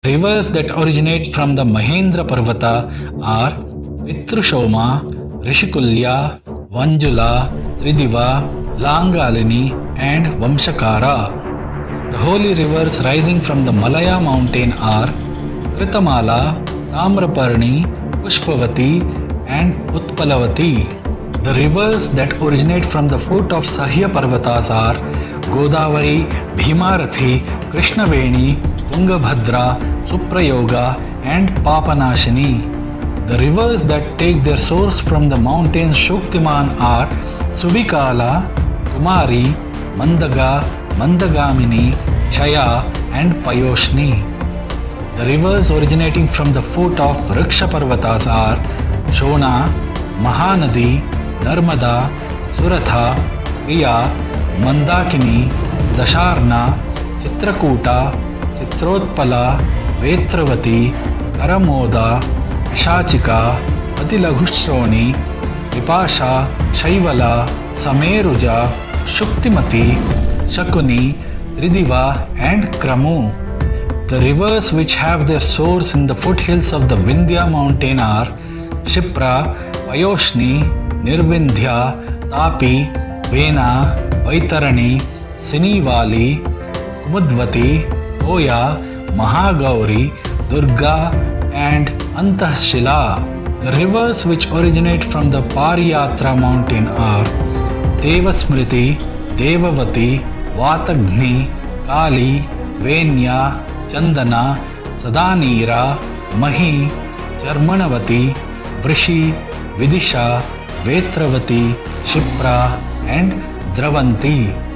Rivers that originate from the Mahendra Parvata are Pitrushoma, Rishikulya, Vanjula, Tridiva, Langalini, and Vamshakara. The holy rivers rising from the Malaya mountain are Kritamala, Tamraparni, Pushpavati, and Utpalavati. The rivers that originate from the foot of Sahya Parvatas are Godavari, Bhimarathi, Krishnaveni, Tungabhadra, Suprayoga, and Papanashini. The rivers that take their source from the mountains Shuktiman are Subikala, Kumari, Mandaga, Mandagamini, Chaya, and Payoshni. The rivers originating from the foot of Vriksha Parvatas are Shona, Mahanadi, Narmada, Suratha, Priya, Mandakini, Dasharna, Chitrakuta, Chitrotpala, Vetravati, Karamoda, Shachika, Atilaghushoni, Vipasha, Shaivala, Sameruja, Shuktimati, Shakuni, Tridiva, and Kramu. The rivers which have their source in the foothills of the Vindhya mountain are Shipra, Payoshni, Nirvindhya, Tapi, Vena, Vaitarani, Sinivali, Kumudvati, Oya, Mahagauri, Durga, and Antashila. The rivers which originate from the Pariyatra mountain are Devasmriti, Devavati, Vatagni, Kali, Venya, Chandana, Sadanira, Mahi, Charmanavati, Vrishi, Vidisha, Vetravati, Shipra, and Dravanti.